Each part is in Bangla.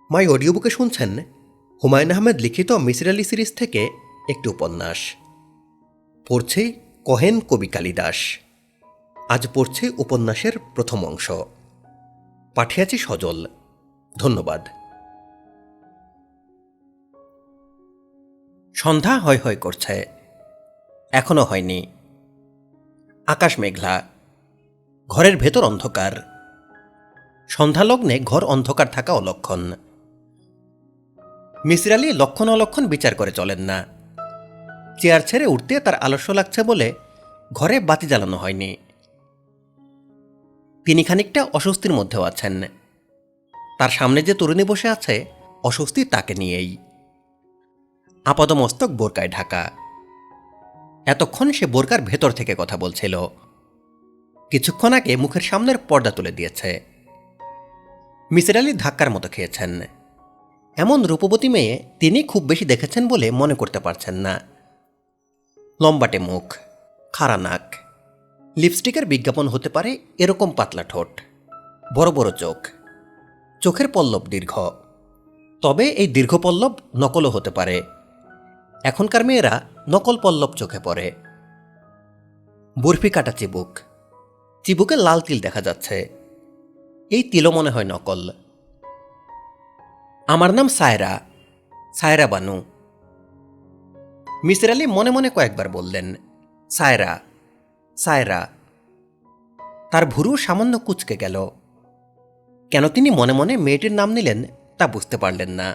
মাই অডিও বুকে শুনছেন হুমায়ুন আহমেদ লিখিত মিসির আলি সিরিজ থেকে একটি উপন্যাস। পড়ছে কহেন কবি কালিদাস। আজ পড়ছে উপন্যাসের প্রথম অংশ। পাঠিয়েছি সজল। ধন্যবাদ। সন্ধ্যা হয় হয় করছে, এখনো হয়নি। আকাশ মেঘলা, ঘরের ভেতর অন্ধকার। সন্ধ্যালগ্নে ঘর অন্ধকার থাকা অলক্ষণ। মিসির আলি লক্ষণ অলক্ষণ বিচার করে চলেন না। চেয়ার ছেড়ে উঠতে তার আলস্য লাগছে বলে ঘরে বাতি জ্বালানো হয়নি। তিনি খানিকটা অস্বস্তির মধ্যেও আছেন। তার সামনে যে তরুণী বসে আছে, অস্বস্তি তাকে নিয়েই। আপাদমস্তক বোরকায় ঢাকা। এতক্ষণ সে বোরকার ভেতর থেকে কথা বলছিল। কিছুক্ষণ আগে মুখের সামনের পর্দা তুলে দিয়েছে। মিসির আলি ধাক্কার মতো খেয়েছেন। এমন রূপবতী মেয়ে তিনি খুব বেশি দেখেছেন বলে মনে করতে পারছেন না। লম্বাটে মুখ, খাড়া নাক, লিপস্টিকের বিজ্ঞাপন হতে পারে এরকম পাতলা ঠোঁট, বড় বড় চোখ, চোখের পল্লব দীর্ঘ। তবে এই দীর্ঘ পল্লব নকলও হতে পারে। এখনকার মেয়েরা নকল পল্লব চোখে পড়ে। বরফি কাটা চিবুক, চিবুকে লাল তিল দেখা যাচ্ছে। এই তিলও মনে হয় নকল। আমার নাম সায়রা, সায়রা বানু। মিসির আলি মনে মনে কয়েকবার বললেন, সায়রা, সায়রা। তার ভুরু সামান্য কুঁচকে গেল। কেন তিনি মনে মনে মেয়েটির নাম নিলেন তা বুঝতে পারলেন না।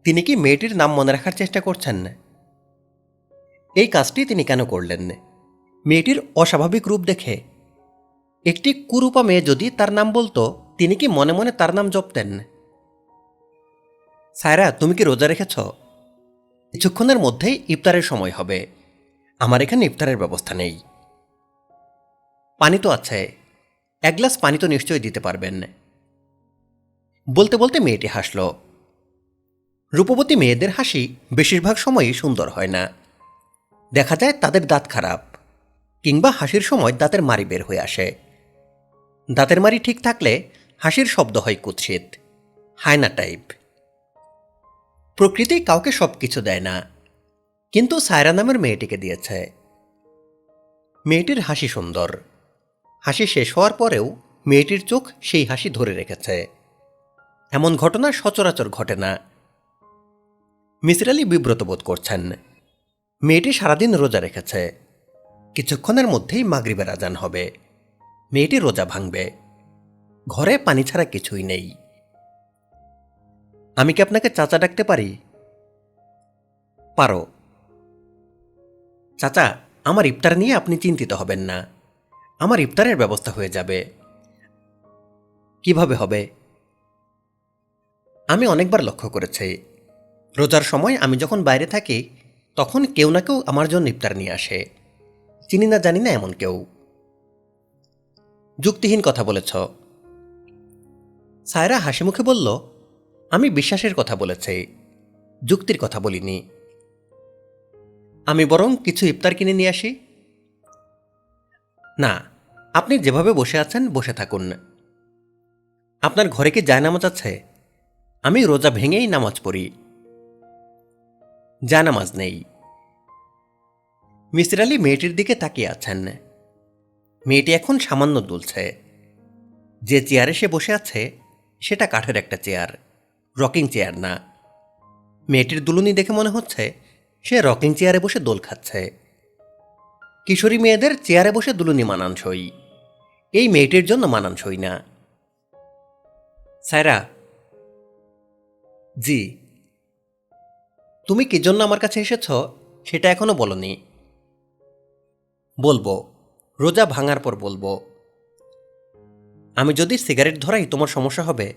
তিনি কি মেয়েটির নাম মনে রাখার চেষ্টা করছেন? এই কাজটি তিনি কেন করলেন? মেয়েটির অস্বাভাবিক রূপ দেখে? একটি কুরূপা মেয়ে যদি তার নাম বলতো, তিনি কি মনে মনে তার নাম জপতেন? সায়রা, তুমি কি রোজা রেখেছ? কিছুক্ষণের মধ্যেই ইফতারের সময় হবে। আমার এখানে ইফতারের ব্যবস্থা নেই। পানি তো আছে, এক গ্লাস পানি তো নিশ্চয়ই দিতে পারবেন। বলতে বলতে মেয়েটি হাসল। রূপবতী মেয়েদের হাসি বেশিরভাগ সময়ই সুন্দর হয় না। দেখা যায় তাদের দাঁত খারাপ, কিংবা হাসির সময় দাঁতের মাড়ি বের হয়ে আসে। দাঁতের মাড়ি ঠিক থাকলে হাসির শব্দ হয় কুৎসিত, হায়না টাইপ। প্রকৃতি কাউকে সব কিছু দেয় না, কিন্তু সায়রা নামের মেয়েটিকে দিয়েছে। মেয়েটির হাসি সুন্দর। হাসি শেষ হওয়ার পরেও মেয়েটির চোখ সেই হাসি ধরে রেখেছে। এমন ঘটনা সচরাচর ঘটে না। মিসির আলি বিব্রত বোধ করছেন। মেয়েটি সারাদিন রোজা রেখেছে। কিছুক্ষণের মধ্যেই মাগরিবের আজান হবে। মেয়েটি রোজা ভাঙবে। ঘরে পানি ছাড়া কিছুই নেই। আমি কি আপনাকে চাচা ডাকতে পারি? পারো। চাচা, আমার ইফতার নিয়ে আপনি চিন্তিত হবেন না। আমার ইফতারের ব্যবস্থা হয়ে যাবে। কিভাবে হবে? আমি অনেকবার লক্ষ্য করেছি, রোজার সময় আমি যখন বাইরে থাকি তখন কেউ না কেউ আমার জন্য ইফতার নিয়ে আসে। চিনি না জানি না এমন কেউ। যুক্তিহীন কথা বলেছ। সায়রা হাসি মুখে বলল, আমি বিশ্বাসের কথা বলেছি, যুক্তির কথা বলিনি। আমি বরং কিছু ইফতার কিনে নিয়ে আসি। না, আপনি যেভাবে বসে আছেন বসে থাকুন। আপনার ঘরে কি জায়নামাজ আছে? আমি রোজা ভেঙেই নামাজ পড়ি। জায়নামাজ নেই। মিসির আলি মেয়েটির দিকে তাকিয়ে আছেন। মেয়েটি এখন সামান্য দুলছে। যে চেয়ারে সে বসে আছে সেটা কাঠের একটা চেয়ার, রকিং চেয়ার না। মেয়েটির দুলুনি দেখে মনে হচ্ছে সে রকিং চেয়ারে বসে দোল খাচ্ছে। কিশোরী মেয়েদের চেয়ারে বসে দুলুনি মানানসই, এই মেয়েটির জন্য মানানসই না। সায়রা। জি। তুমি কি জন্য আমার কাছে এসেছ সেটা এখনো বলনি। বলবো, রোজা ভাঙার পর বলবো। আমি যদি সিগারেট ধরাই তোমার সমস্যা হবে?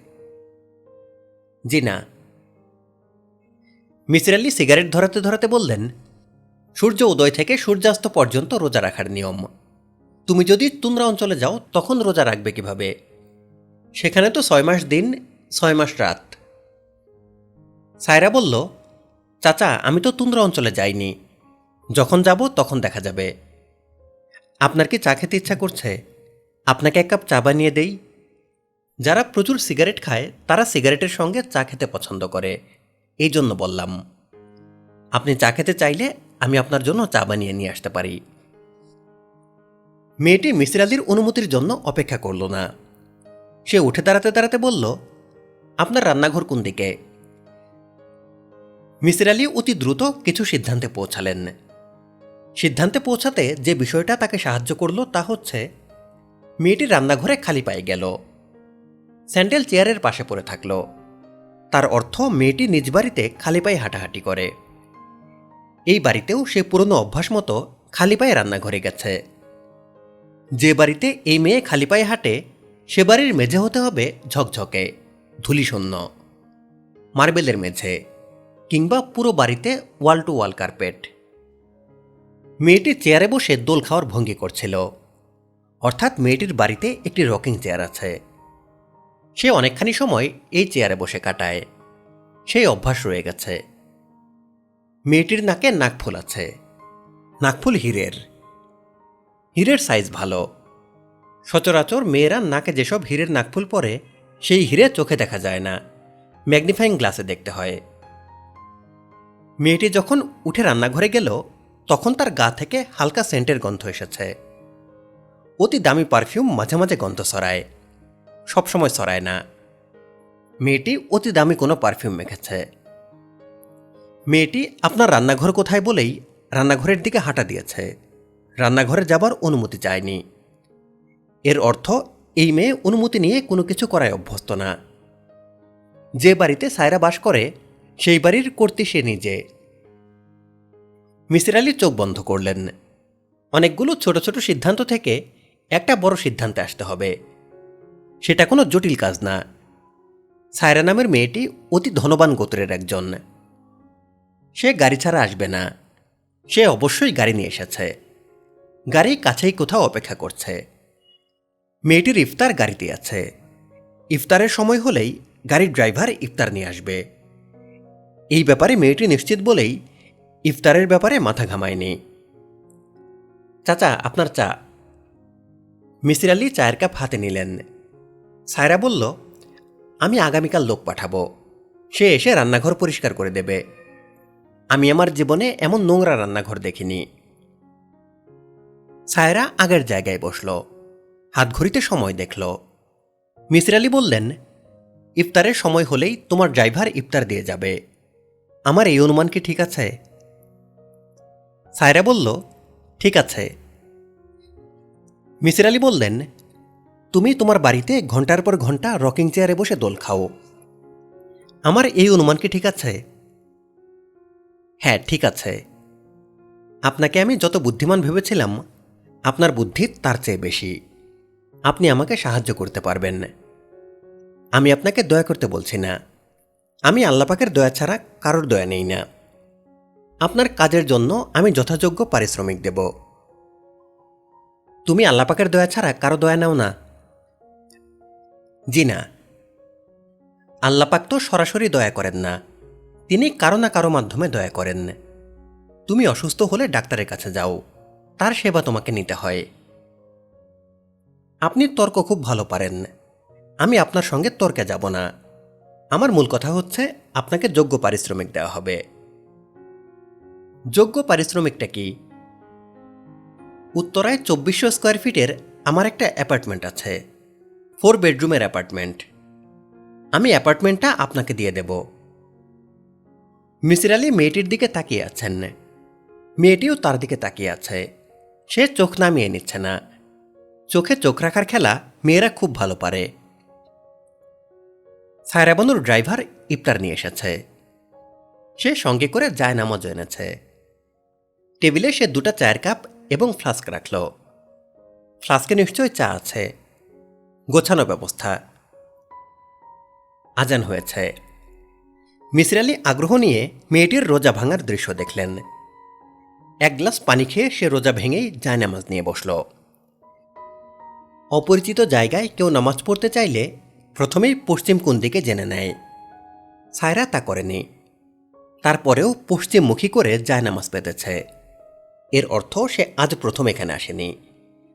জি না। মিসির আলি সিগারেট ধরাতে ধরাতে বললেন, সূর্য উদয় থেকে সূর্যাস্ত পর্যন্ত রোজা রাখার নিয়ম। তুমি যদি তুন্দ্রা অঞ্চলে যাও তখন রোজা রাখবে কিভাবে? সেখানে তো 6 মাস দিন, 6 মাস রাত। সায়রা বলল, চাচা, আমি তো তুন্দ্রা অঞ্চলে যাইনি। যখন যাব তখন দেখা যাবে। আপনার কি চা খেতে ইচ্ছা করছে? আপনাকে এক কাপ চা বানিয়ে দেই? যারা প্রচুর সিগারেট খায় তারা সিগারেটের সঙ্গে চা খেতে পছন্দ করে, এই জন্য বললাম। আপনি চা খেতে চাইলে আমি আপনার জন্য চা বানিয়ে নিয়ে আসতে পারি। মেয়েটি মিসির আলির অনুমতির জন্য অপেক্ষা করল না। সে উঠে দাঁড়াতে দাঁড়াতে বলল, আপনার রান্নাঘর কোন দিকে? মিসির আলি অতি দ্রুত কিছু সিদ্ধান্তে পৌঁছালেন। সিদ্ধান্তে পৌঁছাতে যে বিষয়টা তাকে সাহায্য করল তা হচ্ছে, মেয়েটি রান্নাঘরে খালি পায়ে গেল। স্যান্ডেল চেয়ারের পাশে পড়ে থাকল। তার অর্থ মেয়েটি নিজ বাড়িতে খালি পায়ে হাঁটাহাঁটি করে। এই বাড়িতেও সে পুরনো অভ্যাস মতো খালি পায়ে রান্নাঘরে গেছে। যে বাড়িতে এই মেয়ে খালি পায়ে হাঁটে সে বাড়ির মেঝে হতে হবে ঝকঝকে, ধূলিশূন্য, মার্বেলের মেঝে, কিংবা পুরো বাড়িতে ওয়াল টু ওয়াল কার্পেট। মেয়েটি চেয়ারে বসে দোল খাওয়ার ভঙ্গি করছিল, অর্থাৎ মেয়েটির বাড়িতে একটি রকিং চেয়ার আছে। সে অনেকখানি সময় এই চেয়ারে বসে কাটায়, সেই অভ্যাস রয়ে গেছে। মেয়েটির নাকে নাকফুল আছে, নাকফুল হীরের। হীরের সাইজ ভালো। সচরাচর মেয়েরা নাকে যেসব হীরের নাকফুল পরে সেই হীরে চোখে দেখা যায় না, ম্যাগনিফাইং গ্লাসে দেখতে হয়। মেয়েটি যখন উঠে রান্নাঘরে গেল তখন তার গা থেকে হালকা সেন্টের গন্ধ এসেছে। অতি দামি পারফিউম মাঝে মাঝে গন্ধ ছড়ায়, সবসময় ছড়ায় না। মেয়েটি অতি দামি কোনো পারফিউম মেখেছে। মেয়েটি আপনার রান্নাঘর কোথায় বলেই রান্নাঘরের দিকে হাঁটা দিয়েছে, রান্নাঘরে যাবার অনুমতি চায়নি। এর অর্থ এই মেয়ে অনুমতি নিয়ে কোনো কিছু করায় অভ্যস্ত না। যে বাড়িতে সায়রা বাস করে সেই বাড়ির কর্ত্রী সে নিজে। মিসির আলি চোখ বন্ধ করলেন। অনেকগুলো ছোট ছোট সিদ্ধান্ত থেকে একটা বড় সিদ্ধান্তে আসতে হবে। সেটা কোনো জটিল কাজ না। সায়রা নামের মেয়েটি অতি ধনবান গোত্রের একজন। সে গাড়ি ছাড়া আসবে না। সে অবশ্যই গাড়ি নিয়ে এসেছে। গাড়ি কাছেই কোথাও অপেক্ষা করছে। মেয়েটির ইফতার গাড়িতে আছে। ইফতারের সময় হলেই গাড়ির ড্রাইভার ইফতার নিয়ে আসবে। এই ব্যাপারে মেয়েটি নিশ্চিত বলেই ইফতারের ব্যাপারে মাথা ঘামায়নি। চাচা, আপনার চা। মিসির আলি চায়ের কাপ হাতে নিলেন। সায়রা বলল, আমি আগামীকাল লোক পাঠাবো, সে এসে রান্নাঘর পরিষ্কার করে দেবে। আমি আমার জীবনে এমন নোংরা রান্নাঘর দেখিনি। সায়রা আগের জায়গায় বসল, হাতঘড়িতে সময় দেখল। মিসির আলি বললেন, ইফতারের সময় হলেই তোমার ড্রাইভার ইফতার দিয়ে যাবে। আমার এই অনুমান কি ঠিক আছে? সায়রা বলল, ঠিক আছে। মিসির আলি বললেন, তুমি তোমার বাড়িতে ঘন্টার পর ঘন্টা রকিং চেয়ারে বসে দোল খাও। আমার এই অনুমান কি ঠিক আছে? হ্যাঁ, ঠিক আছে। আপনাকে আমি যত বুদ্ধিমান ভেবেছিলাম আপনার বুদ্ধি তার চেয়ে বেশি। আপনি আমাকে সাহায্য করতে পারবেন। আমি আপনাকে দয়া করতে বলছি না। আমি আল্লাহ পাকের দয়া ছাড়া কারোর দয়া নেই না। আপনার কাজের জন্য আমি যথাযোগ্য পারিশ্রমিক দেব। তুমি আল্লাহ পাকের দয়া ছাড়া কারো দয়া নাও না? জি না। আল্লাহ পাক তো সরাসরি দয়া করেন না, তিনি কারো না কারো মাধ্যমে দয়া করেন। তুমি অসুস্থ হলে ডাক্তারের কাছে যাও, তার সেবা তোমাকে নিতে হয়। আপনি তর্ক খুব ভালো পারেন। আমি আপনার সঙ্গে তর্কে যাব না। আমার মূল কথা হচ্ছে আপনাকে যোগ্য পারিশ্রমিক দেওয়া হবে। যোগ্য পারিশ্রমিকটা কি? উত্তরায় 2400 স্কোয়ার ফিটের আমার একটা অ্যাপার্টমেন্ট আছে, 4 বেডরুমের অ্যাপার্টমেন্ট। আমি অ্যাপার্টমেন্টটা আপনাকে দিয়ে দেব। মিসির আলি মেয়েটির দিকে তাকিয়ে আছেন। মেয়েটিও তার দিকে তাকিয়ে আছে। সে চোখ নামিয়ে নিচ্ছে না। চোখে চোখ রাখার খেলা মেয়েরা খুব ভালো পারে। সায়রা বানুর ড্রাইভার ইফতার নিয়ে এসেছে। সে সঙ্গে করে জায়নামাজও এনেছে। টেবিলে সে 2টা চায়ের কাপ এবং ফ্লাস্ক রাখল। ফ্লাস্কে নিশ্চয় চা আছে। গোছানো ব্যবস্থা। আজান হয়েছে। মিসির আলি আগ্রহ নিয়ে মেয়েটির রোজা ভাঙার দৃশ্য দেখলেন। এক গ্লাস পানি খেয়ে সে রোজা ভেঙেই জায়নামাজ নিয়ে বসল। অপরিচিত জায়গায় কেউ নামাজ পড়তে চাইলে প্রথমেই পশ্চিম কোণ দিকে জেনে নেয়। সায়রা তা করেনি। তারপরেও পশ্চিমমুখী করে জায়নামাজ পেতেছে। এর অর্থ সে আজ প্রথম এখানে আসেনি,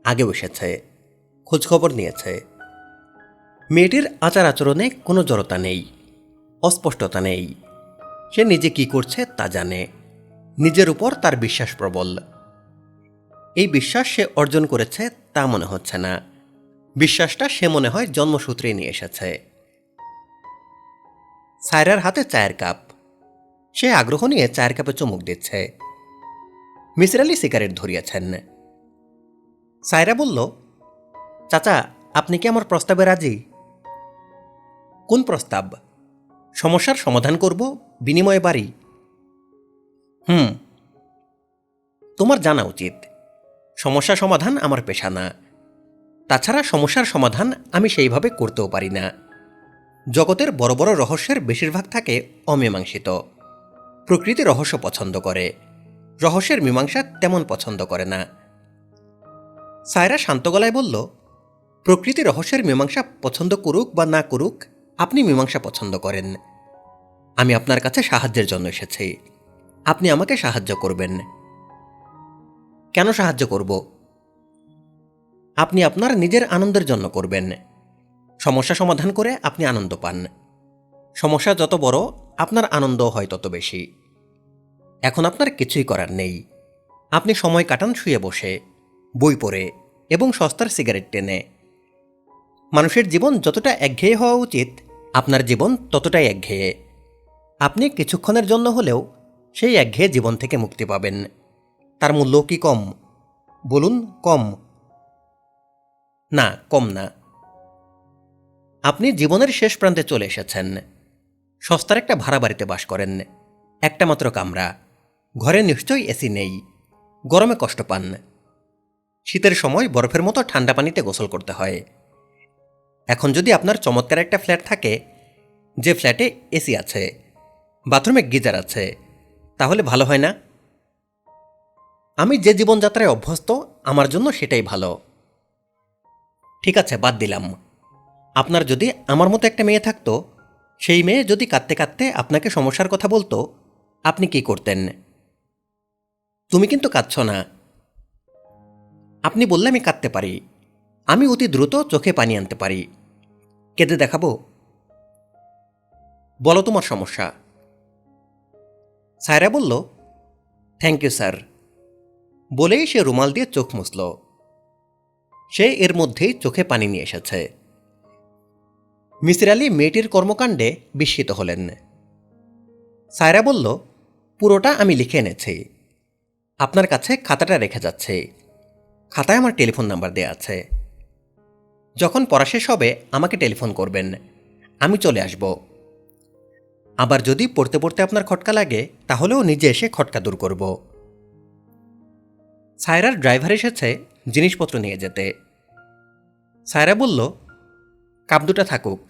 আগেও এসেছে, খোঁজখবর নিয়েছে। মেয়েটির আচার আচরণে কোনো জড়তা নেই, অস্পষ্টতা নেই। সে নিজে কি করছে তা জানে, নিজের উপর তার বিশ্বাস প্রবল। এই বিশ্বাস সে অর্জন করেছে তা মনে হচ্ছে না, বিশ্বাসটা সে মনে হয় জন্মসূত্রে নিয়ে এসেছে। সায়রার হাতে চায়ের কাপ, সে আগ্রহ নিয়ে চায়ের কাপে চুমুক দিচ্ছে। মিসির আলি সিগারেট ধরিয়েছেন। সায়রা বলল, চাচা, আপনি কি আমার প্রস্তাবে রাজি? কোন প্রস্তাব? সমস্যার সমাধান করব, বিনিময়ে বাড়ি। তোমার জানা উচিত সমস্যা সমাধান আমার পেশা না। তাছাড়া সমস্যার সমাধান আমি সেইভাবে করতেও পারি না। জগতের বড় বড় রহস্যের বেশিরভাগ থাকে অমীমাংসিত। প্রকৃতি রহস্য পছন্দ করে, রহস্যের মীমাংসা তেমন পছন্দ করে না। সায়রা শান্ত গলায় বলল, প্রকৃতি রহস্যের মীমাংসা পছন্দ করুক বা না করুক, আপনি মীমাংসা পছন্দ করেন। আমি আপনার কাছে সাহায্যের জন্য এসেছি, আপনি আমাকে সাহায্য করবেন। কেন সাহায্য করব? আপনি আপনার নিজের আনন্দের জন্য করবেন। সমস্যা সমাধান করে আপনি আনন্দ পান। সমস্যা যত বড়, আপনার আনন্দ হয় তত বেশি। এখন আপনার কিছুই করার নেই। আপনি সময় কাটান শুয়ে বসে, বই পড়ে এবং সস্তার সিগারেট টেনে। মানুষের জীবন যতটা একঘেয়ে হওয়া উচিত, আপনার জীবন ততটাই একঘেয়ে। আপনি কিছুক্ষণের জন্য হলেও সেই একঘেয়ে জীবন থেকে মুক্তি পাবেন। তার মূল্য কি কম? বলুন, কম? না, কম না। আপনি জীবনের শেষ প্রান্তে চলে এসেছেন। সস্তার একটা ভাড়া বাড়িতে বাস করেন, একটা মাত্র কামরা, ঘরে নিশ্চয়ই এসি নেই, গরমে কষ্ট পান। শীতের সময় বরফের মতো ঠান্ডা পানিতে গোসল করতে হয়। এখন যদি আপনার চমৎকার একটা ফ্ল্যাট থাকে, যে ফ্ল্যাটে এসি আছে, বাথরুমে গিজার আছে, তাহলে ভালো হয় না? আমি যে জীবনযাত্রায় অভ্যস্ত, আমার জন্য সেটাই ভালো। ঠিক আছে, বাদ দিলাম। আপনার যদি আমার মতো একটা মেয়ে থাকতো, সেই মেয়ে যদি কাঁদতে কাঁদতে আপনাকে সমস্যার কথা বলতো, আপনি কি করতেন? তুমি কিন্তু কাঁদছ না। আপনি বললে আমি কাঁদতে পারি। আমি অতি দ্রুত চোখে পানি আনতে পারি। কেঁদে দেখাবো? বলো তোমার সমস্যা। সায়রা বলল, থ্যাংক ইউ স্যার, বলেই সে রুমাল দিয়ে চোখ মুছল। সে এর মধ্যেই চোখে পানি নিয়ে এসেছে। মিসির আলি মেয়েটির কর্মকাণ্ডে বিস্মিত হলেন। সায়রা বলল, পুরোটা আমি লিখে এনেছি, আপনার কাছে খাতাটা রেখে যাচ্ছে। খাতায় আমার টেলিফোন নাম্বার দেয়া আছে। যখন পড়া শেষ হবে আমাকে টেলিফোন করবেন, আমি চলে আসব। আবার যদি পড়তে পড়তে আপনার খটকা লাগে, তাহলেও নিজে এসে খটকা দূর করব। সায়রার ড্রাইভার এসেছে জিনিসপত্র নিয়ে যেতে। সায়রা বলল, কাপ দুটা থাকুক,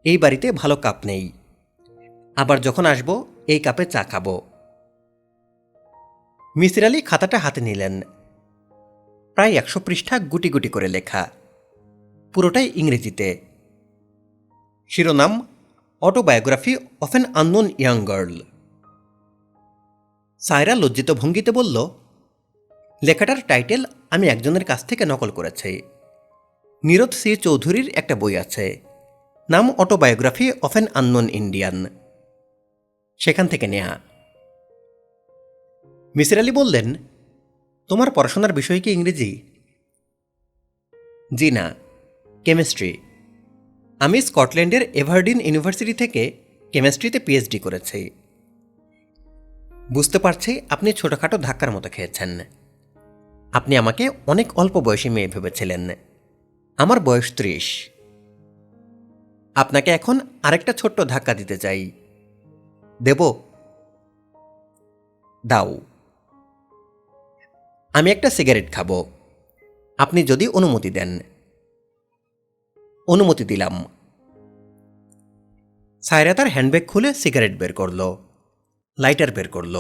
এই বাড়িতে ভালো কাপ নেই। আবার যখন আসব এই কাপে চা খাব। মিসির আলি খাতাটা হাতে নিলেন। প্রায় 100 পৃষ্ঠা গুটি গুটি করে লেখা, পুরোটাই ইংরেজিতে। শিরোনাম, autobiography of an unknown young girl. Saira লজ্জিত ভঙ্গিতে বলল, লেখাটার টাইটেল আমি একজনের কাছ থেকে নকল করেছি। নীরদ সি চৌধুরীর একটা বই আছে, নাম autobiography of an unknown Indian, সেখান থেকে নেয়া। মিসির আলি বললেন, তোমার পড়াশোনার বিষয় কি ইংরেজি? জি না, কেমিস্ট্রি। আমি স্কটল্যান্ডের এভারডিন ইউনিভার্সিটি থেকে কেমিস্ট্রিতে পিএইচডি করেছি। বুঝতে পারছি আপনি ছোটখাটো ধাক্কার মতো খেয়েছেন। আপনি আমাকে অনেক অল্প বয়সী মেয়ে ভেবেছিলেন। আমার বয়স 30। আপনাকে এখন আরেকটা ছোট্ট ধাক্কা দিতে চাই। দেব? দাও। আমি একটা সিগারেট খাবো, আপনি যদি অনুমতি দেন। অনুমতি দিলাম। সায়রা তার হ্যান্ডব্যাগ খুলে সিগারেট বের করল, লাইটার বের করল,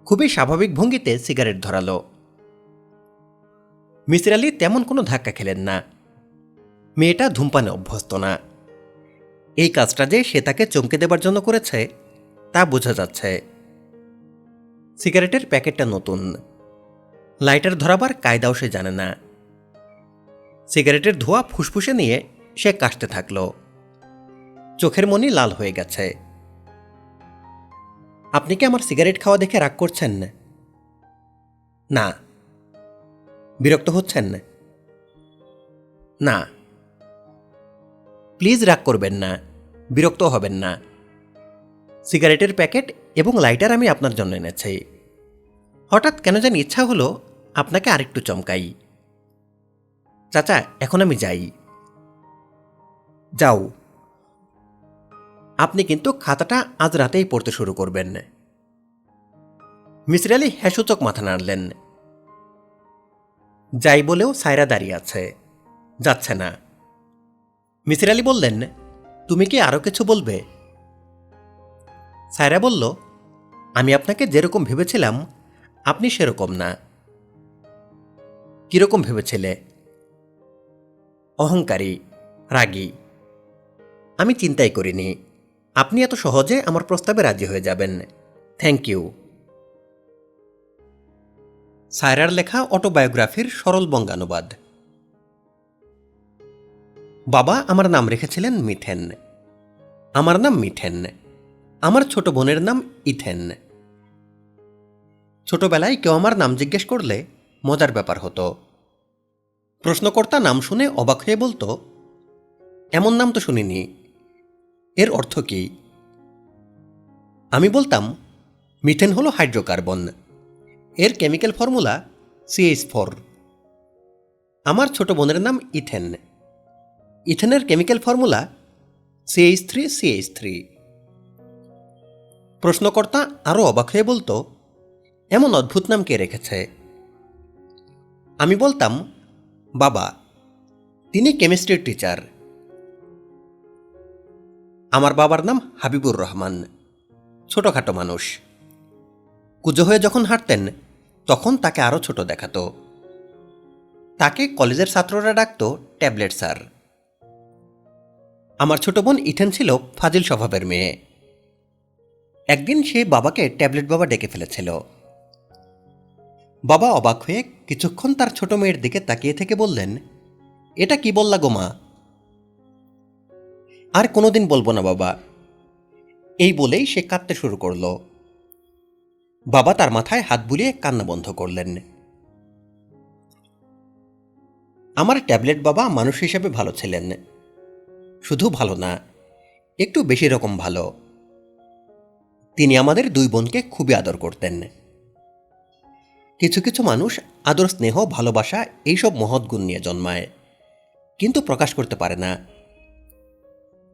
খুবই স্বাভাবিক ভঙ্গিতে সিগারেট ধরালো। মিসির আলি তেমন কোনো ধাক্কা খেলেন না। মেয়েটা ধূমপানে অভ্যস্ত না। এই কাজটা যে সে তাকে চমকে দেবার জন্য করেছে তা বোঝা যাচ্ছে। সিগারেটের প্যাকেটটা নতুন, লাইটার ধরাবার কায়দাও সে জানে না। সিগারেটের ধোঁয়া ফুসফুসে নিয়ে সে কাশতে থাকল। চোখের মনি লাল হয়ে গেছে। আপনি কি আমার সিগারেট খাওয়া দেখে রাগ করছেন? না। বিরক্ত হচ্ছেন? না। প্লিজ রাগ করবেন না, বিরক্ত হবেন না। সিগারেটের প্যাকেট এবং লাইটার আমি আপনার জন্য এনেছি। হঠাৎ কেন জানি ইচ্ছা হলো আপনাকে আরেকটু চমকাই। চাচা, এখন আমি যাই। যাও। আপনি কিন্তু খাতাটা আজ রাতেই পড়তে শুরু করবেন। মিসির আলি হ্যাসূচক মাথা নাড়লেন। যাই বলেও সায়রা দাঁড়িয়ে আছে, যাচ্ছে না। মিসির আলি বললেন, তুমি কি আরো কিছু বলবে? সায়রা বলল, আমি আপনাকে যেরকম ভেবেছিলাম আপনি সেরকম না। কিরকম ভেবেছিলে? অহংকারী, রাগী। আমি চিন্তাই করিনি আপনি এত সহজে আমার প্রস্তাবে রাজি হয়ে যাবেন। Thank you. সায়রার লেখা অটোবায়োগ্রাফির সরল বঙ্গানুবাদ। বাবা আমার নাম রেখেছিলেন মিথেন। আমার নাম মিথেন। আমার ছোট বোনের নাম ইথেন। ছোটবেলায় কেউ আমার নাম জিজ্ঞেস করলে মজার ব্যাপার হতো। প্রশ্নকর্তা নাম শুনে অবাক হয়ে বলতো, এমন নাম তো শুনিনি, এর অর্থ কি? আমি বলতাম, মিথেন হলো হাইড্রোকার্বন, এর কেমিক্যাল ফর্মুলা CH4। আমার ছোট বোনের নাম ইথেন। ইথেনের কেমিক্যাল ফর্মুলা CH3CH3। প্রশ্নকর্তা আরও অবাক হয়ে বলতো, এমন অদ্ভুত নাম কে রেখেছে? আমি বলতাম, বাবা, তিনি কেমিস্ট্রির টিচার। আমার বাবার নাম হাবিবুর রহমান। ছোটখাটো মানুষ। কুঁজো হয়ে যখন হাঁটতেন তখন তাকে আরও ছোট দেখাতো। তাকে কলেজের ছাত্ররা ডাকত ট্যাবলেট স্যার। আমার ছোট বোন ইথেন ছিল ফাজিল স্বভাবের মেয়ে। একদিন সে বাবাকে ট্যাবলেট বাবা ডেকে ফেলেছিল। বাবা অবাক হয়ে কিছুক্ষণ তার ছোট মেয়ের দিকে তাকিয়ে থেকে বললেন, এটা কি বললা গো মা? আর কোনোদিন বলবো না বাবা, এই বলেই সে কাঁদতে শুরু করল। বাবা তার মাথায় হাত বুলিয়ে কান্না বন্ধ করলেন। আমার ট্যাবলেট বাবা মানুষ হিসেবে ভালো ছিলেন। শুধু ভালো না, একটু বেশি রকম ভালো। তিনি আমাদের দুই বোনকে খুবই আদর করতেন। কিছু কিছু মানুষ আদর, স্নেহ, ভালোবাসা এইসব মহৎ গুণ নিয়ে জন্মায়, কিন্তু প্রকাশ করতে পারে না।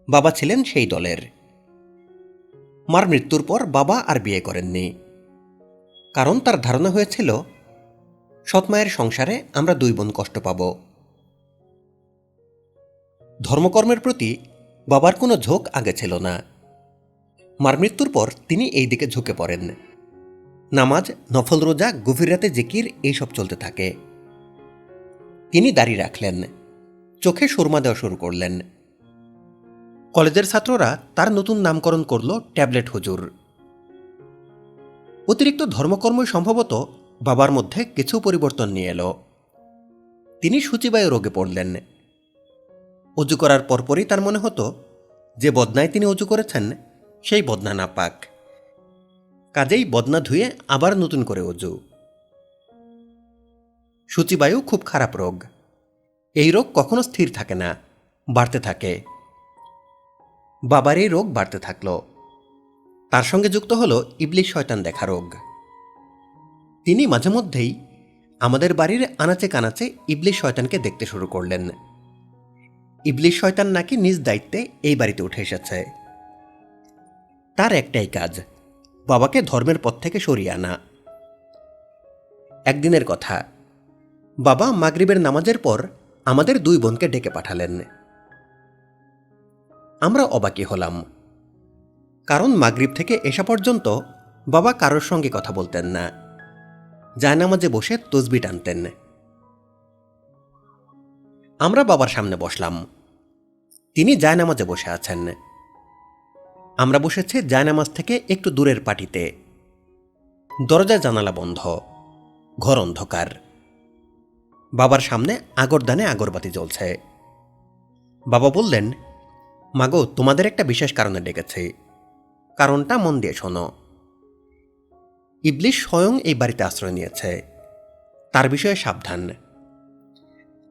বাবা ছিলেন সেই দলের। মার মৃত্যুর পর বাবা আর বিয়ে করেননি, কারণ তার ধারণা হয়েছিল সৎমায়ের সংসারে আমরা দুই বোন কষ্ট পাব। ধর্মকর্মের প্রতি বাবার কোনো ঝোঁক আগে ছিল না। মার মৃত্যুর পর তিনি এই দিকে ঝুঁকে পড়েন। নামাজ, নফল রোজা, গভীর রাতে জিকির এইসব চলতে থাকে। তিনি দাড়ি রাখলেন, চোখে সুরমা দেওয়া শুরু করলেন। কলেজের ছাত্ররা তার নতুন নামকরণ করল ট্যাবলেট হুজুর। অতিরিক্ত ধর্মকর্মই সম্ভবত বাবার মধ্যে কিছু পরিবর্তন নিয়ে এলো। তিনি সূচিবায়ু রোগে পড়লেন। অজু করার পরপরই তার মনে হতো যে বদনায় তিনি অজু করেছেন সেই বদনা না পাক, কাজেই বদনা ধুয়ে আবার নতুন করে অজু। সূচিবায়ু খুব খারাপ রোগ। এই রোগ কখনো স্থির থাকে না, বাড়তে থাকে। বাবার এই রোগ বাড়তে থাকল। তার সঙ্গে যুক্ত হলো ইবলিশ শয়তান দেখা রোগ। তিনি মাঝে মধ্যেই আমাদের বাড়ির আনাচে কানাচে ইবলিশ শয়তানকে দেখতে শুরু করলেন। ইবলিশ শয়তান নাকি নিজ দায়িত্বে এই বাড়িতে উঠে এসেছে। তার একটাই কাজ, বাবাকে ধর্মের পথ থেকে সরিয়ে আনা। একদিনের কথা, বাবা মাগরিবের নামাজের পর আমাদের দুই বোনকে ডেকে পাঠালেন। আমরা অবাকি হলাম, কারণ মাগরিব থেকে এসা পর্যন্ত বাবা কারোর সঙ্গে কথা বলতেন না, জায়নামাজে বসে তসবি টানতেন। আমরা বাবার সামনে বসলাম, তিনি জায়নামাজে বসে আছেন। আমরা বসেছি জায়নামাজ থেকে একটু দূরের পাটিতে। দরজা জানালা বন্ধ, ঘর অন্ধকার। বাবার সামনে আগরদানে আগরবাতি জ্বলছে। বাবা বললেন, মাগো, তোমাদের একটা বিশেষ কারণে ডেকেছি। কারণটা মন দিয়ে শোনো। ইবলিশ স্বয়ং এই বাড়িতে আশ্রয় নিয়েছে। তার বিষয়ে সাবধান।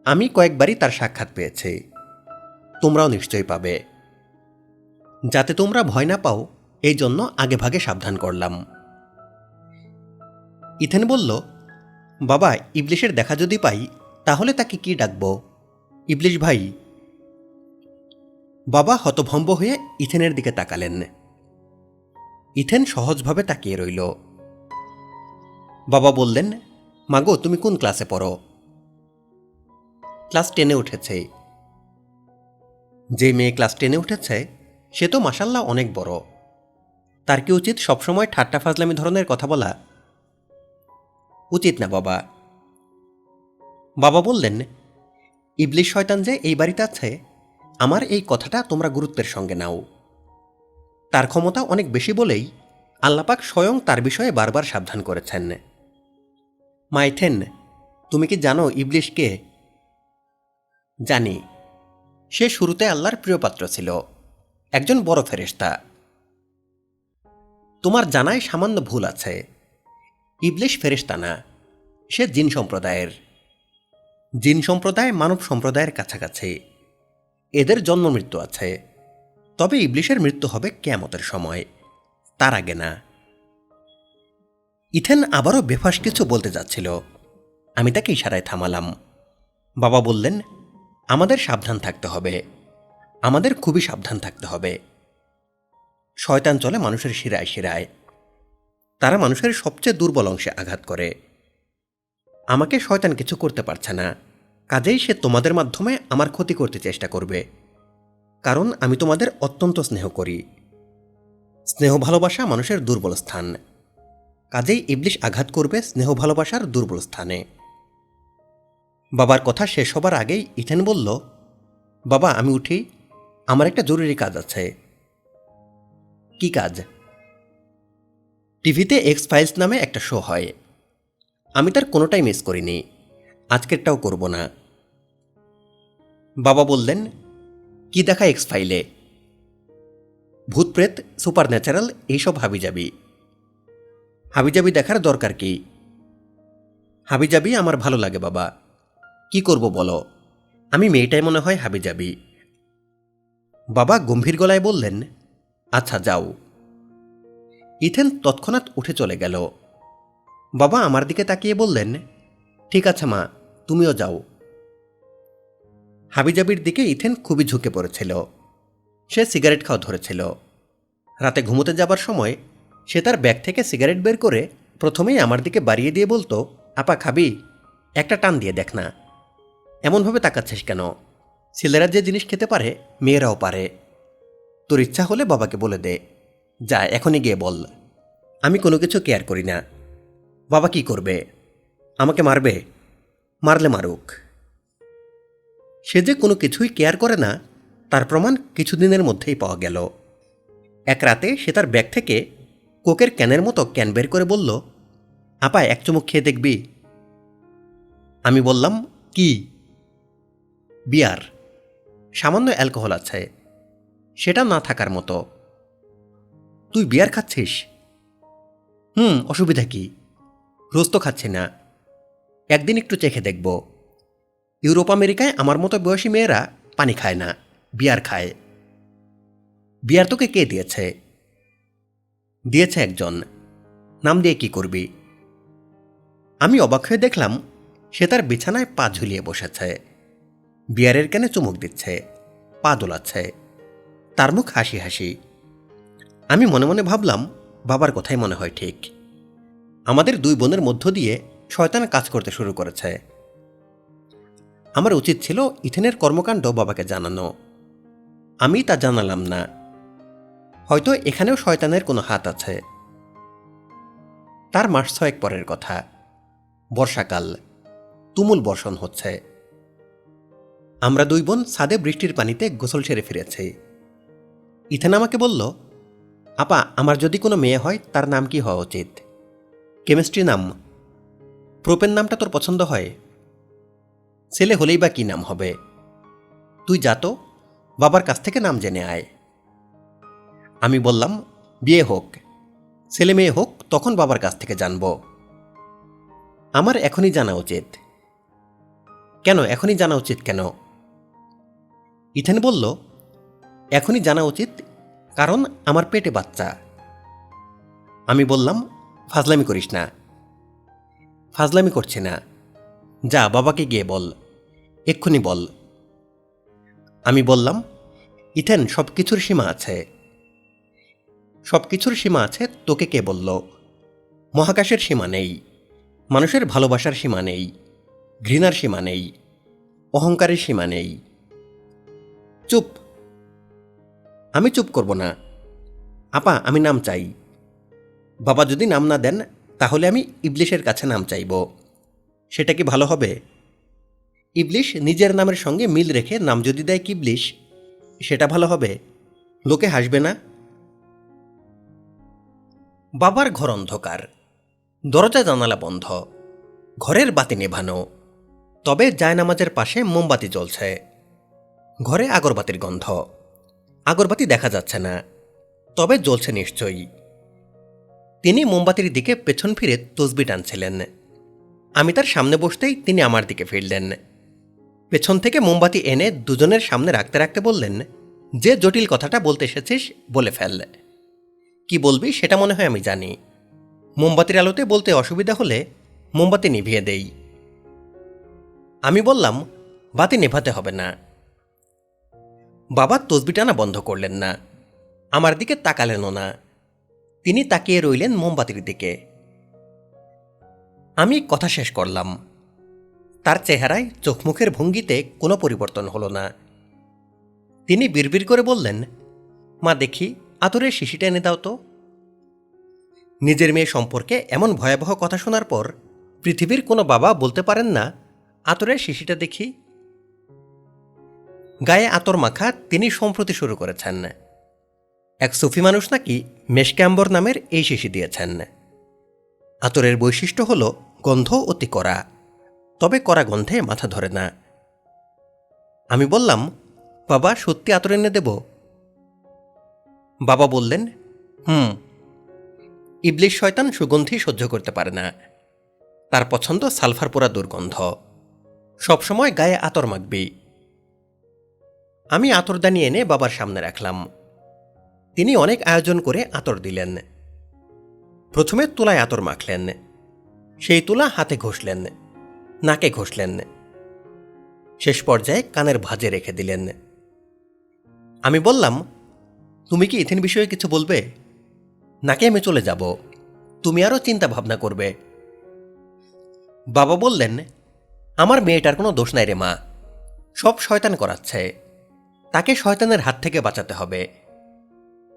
আমি কয়েকবারই তার সাক্ষাৎ পেয়েছি, তোমরাও নিশ্চয়ই পাবে। যাতে তোমরা ভয় না পাও, এই জন্য আগেভাগে সাবধান করলাম। ইথেন বলল, বাবা, ইবলিশের দেখা যদি পাই তাহলে তাকে কি ডাকব? ইবলিশ ভাই? বাবা হতভম্ব হয়ে ইথেনের দিকে তাকালেন। ইথেন সহজভাবে তাকিয়ে রইল। বাবা বললেন, মাগো, তুমি কোন ক্লাসে পড়ো? ক্লাস 10-এ উঠেছে। যে মেয়ে ক্লাস 10-এ উঠেছে সে তো মাশাল্লাহ অনেক বড়। তার কি উচিত সবসময় ঠাট্টা ফাজলামি ধরনের কথা বলা? উচিত না বাবা। বাবা বললেন, ইবলিশ শয়তান যে এই বাড়িতে আছে, আমার এই কথাটা তোমরা গুরুত্বের সঙ্গে নাও। তার ক্ষমতা অনেক বেশি বলেই আল্লাপাক স্বয়ং তার বিষয়ে বারবার সাবধান করেছেন। মাইথেন, তুমি কি জানো ইবলিশ কে? জানি। সে শুরুতে আল্লাহর প্রিয়পাত্র ছিল, একজন বড় ফেরেশতা। তোমার জানায় সামান্য ভুল আছে। ইবলিশ ফেরেশতা না, সে জিন সম্প্রদায়ের। জিন সম্প্রদায় মানব সম্প্রদায়ের কাছাকাছি। এদের জন্ম মৃত্যু আছে, তবে ইবলিশের মৃত্যু হবে কিয়ামতের সময়, তার আগে না। ইথেন আবারও বেফাস কিছু বলতে যাচ্ছিল, আমি তাকে ইশারায় থামালাম। বাবা বললেন, আমাদের সাবধান থাকতে হবে, আমাদের খুবই সাবধান থাকতে হবে। শয়তান চলে মানুষের শিরায় শিরায়। তারা মানুষের সবচেয়ে দুর্বল অংশে আঘাত করে। আমাকে শয়তান কিছু করতে পারছে না, কাজেই সে তোমাদের মাধ্যমে আমার ক্ষতি করতে চেষ্টা করবে, কারণ আমি তোমাদের অত্যন্ত স্নেহ করি। স্নেহ ভালোবাসা মানুষের দুর্বল স্থান, কাজেই ইবলিশ আঘাত করবে স্নেহ ভালোবাসার দুর্বল স্থানে। বাবার কথা শেষ হবার আগেই ইথেন বলল, বাবা, আমি উঠি, আমার একটা জরুরি কাজ আছে। কি কাজ? টিভিতে এক্স ফাইলস নামে একটা শো হয়, আমি তার কোনোটাই মিস করিনি, আজকেরটাও করব না। বাবা বললেন, কি দেখা এক্স ফাইলে? ভূতপ্রেত, সুপার ন্যাচারাল, এইসব হাবিজাবি। হাবিজাবি দেখার দরকার কি? হাবিজাবি আমার ভালো লাগে বাবা, কি করব বলো, আমি মেয়েটাই মনে হয় হাবিজাবি। বাবা গম্ভীর গলায় বললেন, আচ্ছা যাও। ইথেন তৎক্ষণাৎ উঠে চলে গেল। বাবা আমার দিকে তাকিয়ে বললেন, ঠিক আছে মা, তুমিও যাও। হাবিজাবির দিকে ইথেন খুবই ঝুঁকে পড়েছিল। সে সিগারেট খাওয়া ধরেছিল। রাতে ঘুমোতে যাবার সময় সে তার ব্যাগ থেকে সিগারেট বের করে প্রথমেই আমার দিকে বাড়িয়ে দিয়ে বলতো, আপা খাবি? একটা টান দিয়ে দেখ না, এমনভাবে তাকাচ্ছিস কেন? ছেলেরা যে জিনিস খেতে পারে মেয়েরাও পারে। তোর ইচ্ছা হলে বাবাকে বলে দে, যা এখনই গিয়ে বল। আমি কোনো কিছু কেয়ার করি না। বাবা কি করবে? আমাকে মারবে? মারলে মারুক। সে যে কোনো কিছুই কেয়ার করে না তার প্রমাণ কিছুদিনের মধ্যেই পাওয়া গেল। এক রাতে সে তার ব্যাগ থেকে কোকের ক্যানের মতো ক্যান বের করে বলল, আপা এক চুমুক খেয়ে দেখবি? আমি বললাম, কি? বিয়ার, সামান্য অ্যালকোহল আছে, সেটা না থাকার মতো। তুই বিয়ার খাচ্ছিস? অসুবিধা কি? রোজ তো খাচ্ছি না, একদিন একটু চেখে দেখব। ইউরোপ আমেরিকায় আমার মতো বয়সী মেয়েরা পানি খায় না, বিয়ার খায়। বিয়ার তোকে কে দিয়েছে? দিয়েছে একজন। নাম দিয়ে কি করবি? আমি অবাক হয়ে দেখলাম সে তার বিছানায় পা ঝুলিয়ে বসেছে, বিয়ারের ক্যানে চুমুক দিচ্ছে, পা দোলাচ্ছে, তার মুখ হাসি হাসি। আমি মনে মনে ভাবলাম, বাবার কথাই মনে হয় ঠিক। আমাদের দুই বোনের মধ্য দিয়ে শয়তান কাজ করতে শুরু করেছে। আমার উচিত ছিল ইথেনের কর্মকাণ্ড বাবাকে জানানো, আমি তা জানালাম না। হয়তো এখানেও শয়তানের কোনো হাত আছে। তার মাস 6 পরের কথা, বর্ষাকাল, তুমুল বর্ষণ হচ্ছে। আমরা দুই বোন ছাদে বৃষ্টির পানিতে গোসল সেরে ফিরেছি। ইথেন আমাকে বলল, আপা আমার যদি কোনো মেয়ে হয় তার নাম কি হওয়া উচিত? কেমিস্ট্রি নাম। প্রোপেন নামটা তোর পছন্দ হয়? ছেলে হলেই বা কি নাম হবে? তুই যা তো, বাবার কাছ থেকে নাম জেনে আয়। আমি বললাম, বিয়ে হোক, ছেলে মেয়ে হোক, তখন বাবার কাছ থেকে জানব। আমার এখনই জানা উচিত। কেন এখনই জানা উচিত কেন? ইথেন বলল, এখনই জানা উচিত কারণ আমার পেটে বাচ্চা। আমি বললাম, ফাজলামি করিস না। ফাজলামি করছি না, যা বাবাকে গিয়ে বল, এক্ষুনি বল। আমি বললাম, ইথেন, সব কিছুর সীমা আছে। সব কিছুর সীমা আছে তোকে কে বলল? মহাকাশের সীমা নেই, মানুষের ভালোবাসার সীমা নেই, ঘৃণার সীমা নেই, অহংকারের সীমা নেই। চুপ। আমি চুপ করব না। আপা, আমি নাম চাই। বাবা যদি নাম না দেন তাহলে আমি ইবলিশের কাছে নাম চাইব। সেটা কি ভালো হবে? ইবলিশ নিজের নামের সঙ্গে মিল রেখে নাম যদি দেয় কিবলিশ, সেটা ভালো হবে? লোকে হাসবে না? বাবার ঘর অন্ধকার, দরজা জানালা বন্ধ, ঘরের বাতি নেভানো, তবে জায়নামাজের পাশে মোমবাতি জ্বলছে। ঘরে আগরবাতির গন্ধ। আগরবাতি দেখা যাচ্ছে না, তবে জ্বলছে নিশ্চয়ই। তিনি মোমবাতির দিকে পেছন ফিরে তসবি টানছিলেন। আমি তার সামনে বসতেই তিনি আমার দিকে ফিরলেন। পেছন থেকে মোমবাতি এনে দুজনের সামনে রাখতে রাখতে বললেন, যে জটিল কথাটা বলতে এসেছিস বলে ফেল। কি বলবি সেটা মনে হয় আমি জানি। মোমবাতির আলোতে বলতে অসুবিধা হলে মোমবাতি নিভিয়ে দেই। আমি বললাম, বাতি নেভাতে হবে না। বাবা তসবি টানা বন্ধ করলেন না, আমার দিকে তাকালেনও না। তিনি তাকিয়ে রইলেন মোমবাতির দিকে। আমি কথা শেষ করলাম। তার চেহারায়, চোখ মুখের ভঙ্গিতে কোনো পরিবর্তন হলো না। তিনি বিড়বিড় করে বললেন, মা দেখি আতরের শিশিটা এনে দাও তো। নিজের মেয়ে সম্পর্কে এমন ভয়াবহ কথা শোনার পর পৃথিবীর কোনো বাবা বলতে পারেন না, আতরের শিশিটা দেখি। গায়ে আতর মাখা তিনি সম্প্রতি শুরু করেছেন। এক সুফি মানুষ নাকি মেশক্যাম্বর নামের এই শিশি দিয়েছেন। আতরের বৈশিষ্ট্য হল গন্ধ অতি কড়া, তবে কড়া গন্ধে মাথা ধরে না। আমি বললাম, বাবা সত্যি আতর এনে দেব? বাবা বললেন, ইবলিশ শয়তান সুগন্ধি সহ্য করতে পারে না। তার পছন্দ সালফার পোড়া দুর্গন্ধ। সবসময় গায়ে আতর মাখবি। আমি আতরদানি এনে বাবার সামনে রাখলাম। তিনি অনেক আয়োজন করে আতর দিলেন। প্রথমে তুলায় আতর মাখলেন, সেই তুলা হাতে ঘষলেন, নাকে ঘষলেন, শেষ পর্যায়ে কানের ভাঁজে রেখে দিলেন। আমি বললাম, তুমি কি ইথেন বিষয়ে কিছু বলবে? নাকি আমি চলে যাব? তুমি আরও চিন্তা ভাবনা করবে। বাবা বললেন, আমার মেয়েটার কোনো দোষ নাই রে মা, সব শয়তান করাচ্ছে। তাকে শয়তানের হাত থেকে বাঁচাতে হবে।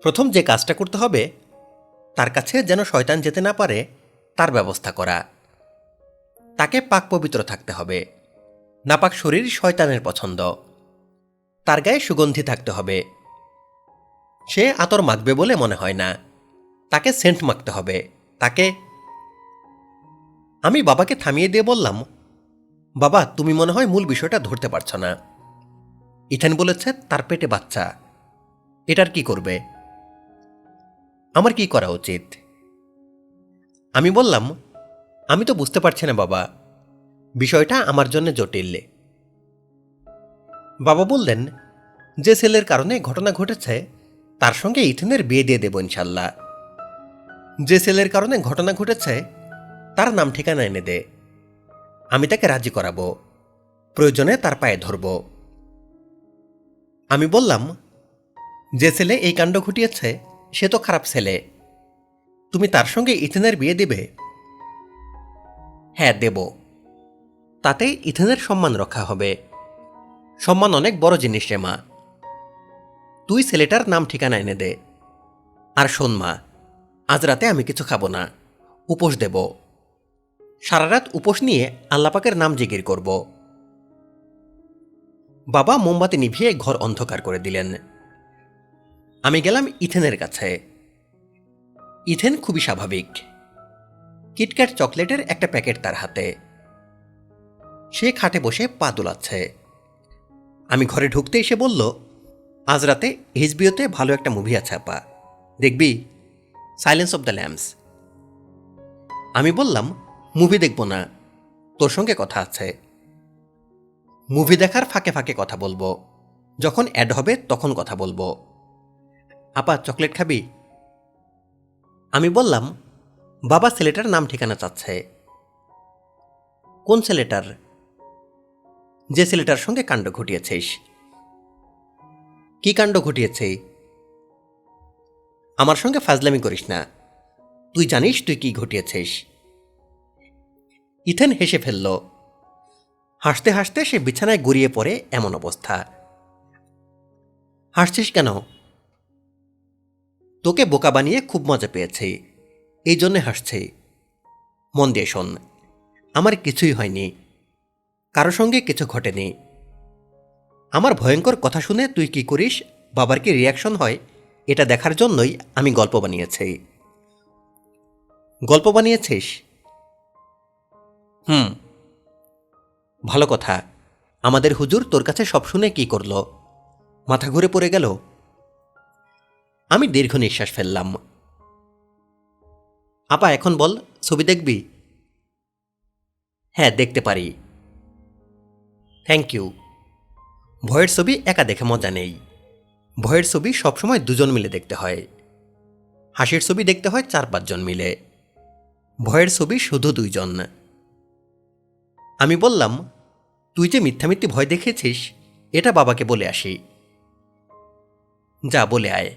প্রথম যে কাজটা করতে হবে, তার কাছে যেন শয়তান যেতে না পারে তার ব্যবস্থা করা। তাকে পাক পবিত্র থাকতে হবে। নাপাক শরীর শয়তানের পছন্দ। তার গায়ে সুগন্ধি থাকতে হবে। সে আতর মাখবে বলে মনে হয় না, তাকে সেন্ট মাখতে হবে। তাকে। আমি বাবাকে থামিয়ে দিয়ে বললাম, বাবা তুমি মনে হয় মূল বিষয়টা ধরতে পারছ না। ইথেন বলেছে তার পেটে বাচ্চা, এটার কি করবে? আমার কি করা উচিত? আমি বললাম, আমি তো বুঝতে পারছি না বাবা, বিষয়টা আমার জন্য জটিল। বাবা বললেন, যে ছেলের কারণে ঘটনা ঘটেছে তার সঙ্গে ইথেনের বিয়ে দিয়ে দেব ইনশাল্লাহ। যে ছেলের কারণে ঘটনা ঘটেছে তার নাম ঠিকানা এনে দে, আমি তাকে রাজি করাবো, প্রয়োজনে তার পায়ে ধরব। আমি বললাম, যে ছেলে এই কাণ্ড ঘটিয়েছে সে তো খারাপ ছেলে, তুমি তার সঙ্গে ইথেনের বিয়ে দেবে? হ্যাঁ দেব। তাতে ইথেনের সম্মান রক্ষা হবে। সম্মান অনেক বড় জিনিস রে মা। তুই ছেলেটার নাম ঠিকানা এনে দে। আর শোন মা, আজ রাতে আমি কিছু খাবো না, উপোস দেব। সারা রাত উপোস নিয়ে আল্লাপাকের নাম জিকির করব। বাবা মোমবাতি নিভিয়ে ঘর অন্ধকার করে দিলেন। আমি গেলাম ইথেনের কাছে। ইথেন খুবই স্বাভাবিক। কিটক্যাট চকলেটের একটা প্যাকেট তার হাতে। সে খাটে বসে পা দোলাচ্ছে। আমি ঘরে ঢুকতে এসে বলল, আজ রাতে এইচবিওতে ভালো একটা মুভি আছে আপা, দেখবি? Silence of the lambs. আমি বললাম, মুভি দেখব না, তোর সঙ্গে কথা আছে। মুভি দেখার ফাঁকে ফাঁকে কথা বলবো, যখন অ্যাড হবে তখন কথা বলবো। আপা চকলেট খাবি? আমি বললাম, বাবা ছেলেটার নাম ঠিকানা চাচ্ছে। কোন ছেলেটার? যে ছেলেটার সঙ্গে কাণ্ড ঘটিয়েছিস। কি কাণ্ড ঘটিয়েছে? আমার সঙ্গে ফাজলামি করিস না, তুই জানিস তুই কি ঘটিয়েছিস। ইথেন হেসে ফেলল। হাসতে হাসতে সে বিছানায় গড়িয়ে পড়ে এমন অবস্থা। হাসছিস কেন? তোকে বোকা বানিয়ে খুব মজা পেয়েছে, এই জন্যে হাসছে। মন দিয়ে শোন, আমার কিছুই হয়নি, কারো সঙ্গে কিছু ঘটেনি। আমার ভয়ঙ্কর কথা শুনে তুই কি করিস, বাবার কি রিয়াকশন হয়, এটা দেখার জন্যই আমি গল্প বানিয়েছি। গল্প বানিয়েছিস? হুম। ভালো কথা। আমাদের হুজুর তোর কাছে সব শুনে কি করল? মাথা ঘুরে পড়ে গেল? আমি দীর্ঘ নিঃশ্বাস ফেললাম। আপা এখন বল, ছবি দেখবি? হ্যাঁ, দেখতে পারি। Thank you. ভয়ের ছবি একা দেখে মজা নেই, ভয়ের ছবি সবসময় দুজন মিলে দেখতে হয়। হাসির ছবি দেখতে হয় 4-5 জন মিলে, ভয়ের ছবি শুধু 2 জন। আমি বললাম, তুই যে মিথ্যামিথ্যি ভয় দেখিয়েছিস, এটা বাবাকে বলে আসি। যা বলে আয়।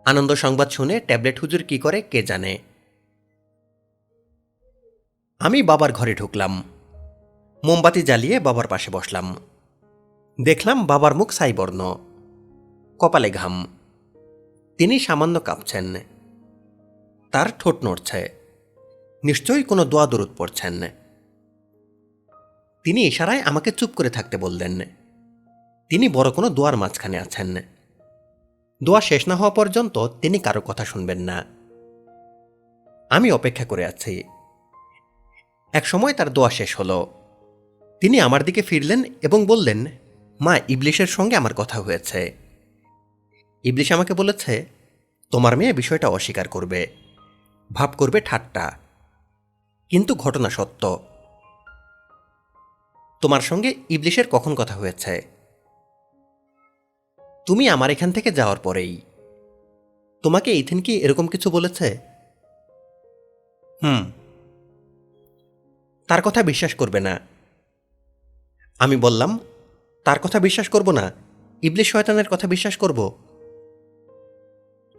আনন্দ সংবাদ শুনে ট্যাবলেট হুজুর কি করে কে জানে। আমি বাবার ঘরে ঢুকলাম, মোমবাতি জ্বালিয়ে বাবার পাশে বসলাম। দেখলাম বাবার মুখ ছাইবর্ণ, কপালে ঘাম। তিনি সামান্য কাঁপছেন, তার ঠোঁট নড়ছে, নিশ্চয়ই কোনো দোয়া দরুদ পড়ছেন। তিনি ইশারায় আমাকে চুপ করে থাকতে বললেন। তিনি বড় কোনো দোয়ার মাঝখানে আছেন। দোয়া শেষ না হওয়া পর্যন্ত তিনি কারো কথা শুনবেন না। আমি অপেক্ষা করে আছি। এক সময় তার দোয়া শেষ হলো। তিনি আমার দিকে ফিরলেন এবং বললেন, মা, ইবলিশের সঙ্গে আমার কথা হয়েছে। ইবলিশ আমাকে বলেছে, তোমার মেয়ে বিষয়টা অস্বীকার করবে, ভাব করবে ঠাট্টা, কিন্তু ঘটনা সত্য। তোমার সঙ্গে ইবলিশের কখন কথা হয়েছে? তুমি আমার এখান থেকে যাওয়ার পরেই। তোমাকে ইথেন কি এরকম কিছু বলেছে? হুম। তার কথা বিশ্বাস করবে না। আমি বললাম, তার কথা বিশ্বাস করব না, ইবলিশ শয়তানের কথা বিশ্বাস করব?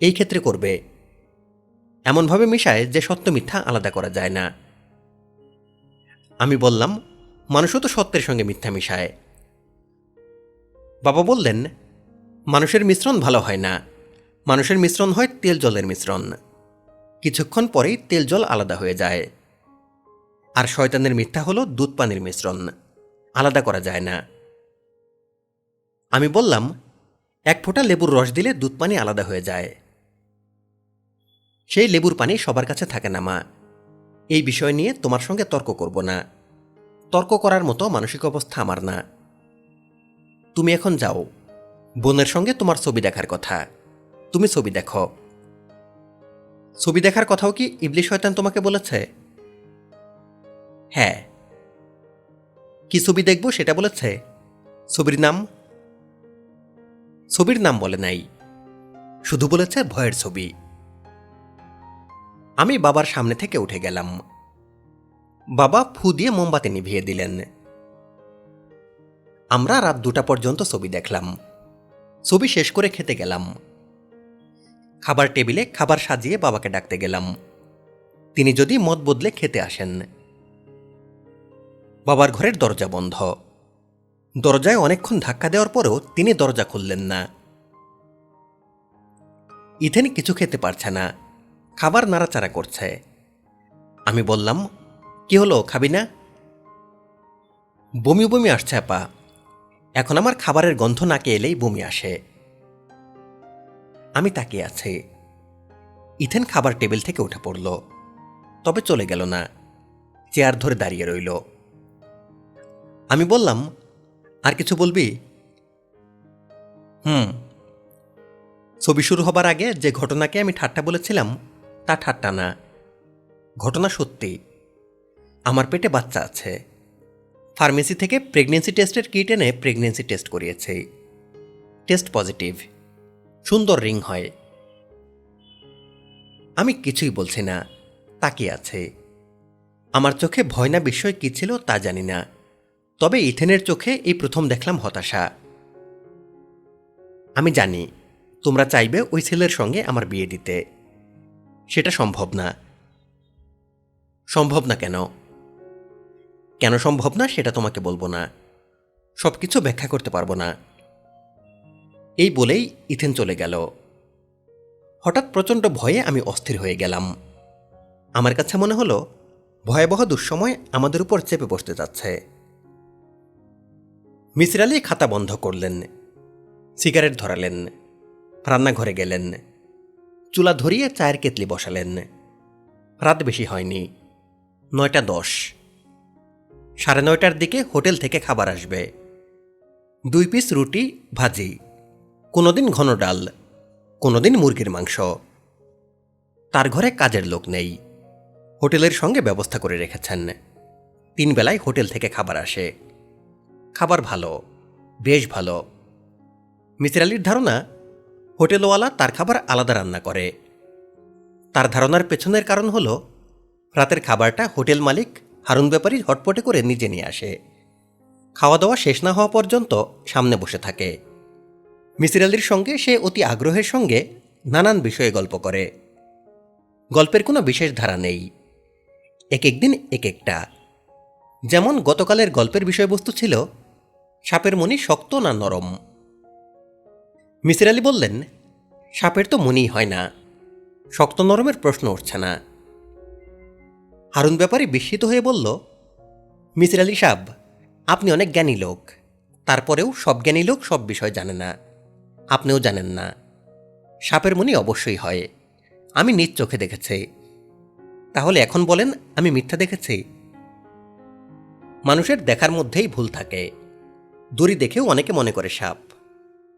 এই ক্ষেত্রে করবে, এমনভাবে মিশায় যে সত্য মিথ্যা আলাদা করা যায় না। আমি বললাম, মানুষও তো সত্যের সঙ্গে মিথ্যা মিশায়। বাবা বললেন, মানুষের মিশ্রণ ভালো হয় না, মানুষের মিশ্রণ হয় তেল জলের মিশ্রণ, কিছুক্ষণ পরেই তেল জল আলাদা হয়ে যায়। আর শয়তানের মিথ্যা হলো দুধ পানির মিশ্রণ, আলাদা করা যায় না। আমি বললাম, 1 ফোঁটা লেবুর রস দিলে দুধ পানি আলাদা হয়ে যায়। সেই লেবুর পানি সবার কাছে থাকে না মা। এই বিষয় নিয়ে তোমার সঙ্গে তর্ক করব না, তর্ক করার মতো মানসিক অবস্থা আমার না। তুমি এখন যাও, বোনের সঙ্গে তোমার ছবি দেখার কথা, তুমি ছবি দেখো। ছবি দেখার কথাও কি ইবলিশ শয়তান তোমাকে বলেছে? হ্যাঁ। কি ছবি দেখব সেটা বলেছে? ছবির নাম? ছবির নাম বলে নাই, শুধু বলেছে ভয়ের ছবি। আমি বাবার সামনে থেকে উঠে গেলাম। বাবা ফু দিয়ে মোমবাতি নিভিয়ে দিলেন। আমরা রাত 2টা পর্যন্ত ছবি দেখলাম। ছবি শেষ করে খেতে গেলাম। খাবার টেবিলে খাবার সাজিয়ে বাবাকে ডাকতে গেলাম, তিনি যদি মত বদলে খেতে আসেন। বাবার ঘরের দরজা বন্ধ। দরজায় অনেকক্ষণ ধাক্কা দেওয়ার পরেও তিনি দরজা খুললেন না। ইথেন কিছু খেতে পারছে না, খাবার নাড়াচাড়া করছে। আমি বললাম, কি হলো, খাবি না? বমি বমি আসছে আপা, এখন আমার খাবারের গন্ধ নাকে এলেই বমি আসে। আমি তাকিয়ে আছি। ইথেন খাবার টেবিল থেকে উঠে পড়ল, তবে চলে গেল না, চেয়ার ধরে দাঁড়িয়ে রইল। আমি বললাম, আর কিছু বলবি? হুম। ছবি শুরু হবার আগে যে ঘটনাকে আমি ঠাট্টা বলেছিলাম তা ঠাট্টা না, ঘটনা সত্যি। আমার পেটে বাচ্চা আছে। ফার্মেসি থেকে প্রেগনেন্সি টেস্টের কিট এনে প্রেগনেন্সি টেস্ট করিয়েছি। Test positive. সুন্দর রিং হয়। আমি কিছুই বলছি না, তাকিয়ে আছে। আমার চোখে ভয় না বিস্ময় কী ছিল তা জানি না, তবে ইথেনের চোখে এই প্রথম দেখলাম হতাশা। আমি জানি তোমরা চাইবে ওই ছেলের সঙ্গে আমার বিয়ে দিতে। সেটা সম্ভব না। সম্ভব না কেন? কেন সম্ভব না সেটা তোমাকে বলবো না, সব কিছু ব্যাখ্যা করতে পারবো না। এই বলেই ইথেন চলে গেল। হঠাৎ প্রচণ্ড ভয়ে আমি অস্থির হয়ে গেলাম। আমার কাছে মনে হলো ভয়াবহ দুঃসময় আমাদের উপর চেপে বসতে যাচ্ছে। মিসির আলী খাতা বন্ধ করলেন, সিগারেট ধরালেন, রান্নাঘরে গেলেন, চুলা ধরিয়ে চায়ের কেতলি বসালেন। রাত বেশি হয়নি, 9:10। 9:30টার দিকে হোটেল থেকে খাবার আসবে। 2 পিস রুটি, ভাজি, কোনোদিন ঘন ডাল, কোনোদিন মুরগির মাংস। তার ঘরে কাজের লোক নেই, হোটেলের সঙ্গে ব্যবস্থা করে রেখেছেন। 3 বেলায় হোটেল থেকে খাবার আসে। খাবার ভালো, বেশ ভালো। মিসির আলীর ধারণা হোটেলওয়ালা তার খাবার আলাদা রান্না করে। তার ধারণার পেছনের কারণ হল রাতের খাবারটা হোটেল মালিক হারুন ব্যাপারী হটপটে করে নিজে নিয়ে আসে। খাওয়া দাওয়া শেষ না হওয়া পর্যন্ত সামনে বসে থাকে। মিসির আলীর সঙ্গে সে অতি আগ্রহের সঙ্গে নানান বিষয়ে গল্প করে। গল্পের কোনো বিশেষ ধারা নেই, এক একদিন এক একটা। যেমন গতকালের গল্পের বিষয়বস্তু ছিল সাপের মণি শক্ত না নরম। মিসির আলী বললেন, সাপের তো মনিই হয় না, শক্ত নরমের প্রশ্ন উঠছে না। হারুন ব্যাপারী বিস্মিত হয়ে বলল, মিসির আলী সাব, আপনি অনেক জ্ঞানী লোক, তারপরেও সব জ্ঞানী লোক সব বিষয় জানে না। আপনিও জানেন না। সাপের মনি অবশ্যই হয়, আমি নিজ চোখে দেখেছি। তাহলে এখন বলেন আমি মিথ্যা দেখেছি? মানুষের দেখার মধ্যেই ভুল থাকে। দড়ি দেখেও অনেকে মনে করে সাপ।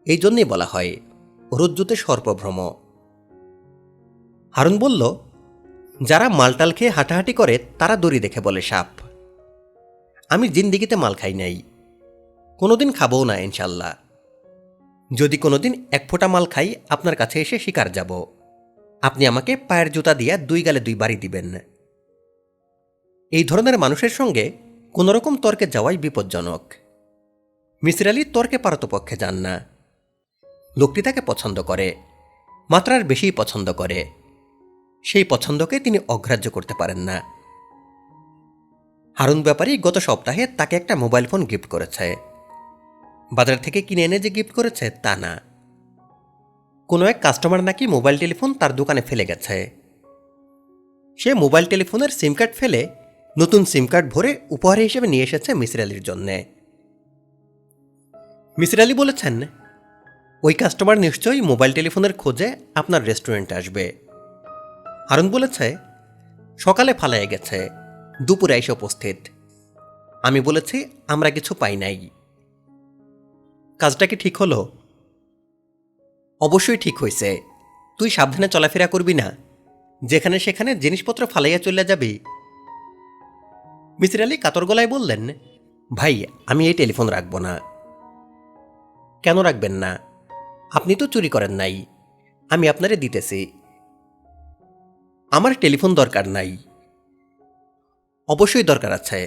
এই জন্যই বলা হয় রজ্জুতে সর্পভ্রম। হারুন বলল, যারা মালটাল খেয়ে হাঁটাহাঁটি করে তারা দড়ি দেখে বলে সাপ। আমি জিন্দিগিতে মাল খাই নাই, কোনোদিন খাবও না ইনশাল্লাহ। যদি কোনোদিন 1 ফোঁটা মাল খাই আপনার কাছে এসে শিকার যাব। আপনি আমাকে পায়ের জুতা দিয়ে 2 গালে 2 বাড়ি দিবেন। এই ধরনের মানুষের সঙ্গে কোনোরকম তর্কে যাওয়াই বিপজ্জনক। মিসির আলী তর্কে পারতপক্ষে যান না। লোকটি তাকে পছন্দ করে, মাত্রার বেশিই পছন্দ করে। সেই পছন্দকে তিনি অগ্রাহ্য করতে পারেন না। হারুন ব্যাপারী গত সপ্তাহে তাকে একটা মোবাইল ফোন গিফট করেছে। বাজার থেকে কিনে এনে যে গিফট করেছে তা না। কোনো এক কাস্টমার নাকি মোবাইল টেলিফোন তার দোকানে ফেলে গেছে। সে মোবাইল টেলিফোনের সিম কার্ড ফেলে নতুন সিম কার্ড ভরে উপহার হিসেবে নিয়ে এসেছে মিসির আলীর জন্যে। মিসির আলী বলেছেন, ওই কাস্টমার নিশ্চয়ই মোবাইল টেলিফোনের খোঁজে আপনার রেস্টুরেন্টে আসবে। হারুন বলেছে, সকালে ফালাইয়া গেছে, দুপুরে এসে উপস্থিত। আমি বলেছি আমরা কিছু পাই নাই। কাজটা কি ঠিক হলো? অবশ্যই ঠিক হয়েছে। তুই সাবধানে চলাফেরা করবি না, যেখানে সেখানে জিনিসপত্র ফালাইয়া চলে যাবি। মিসির আলী কাতর গলায় বললেন, ভাই আমি এই টেলিফোন রাখব না। কেন রাখবেন না? আপনি তো চুরি করেন নাই, আমি আপনারে দিতেছি। আমার টেলিফোন দরকার নাই। অবশ্যই দরকার আছে,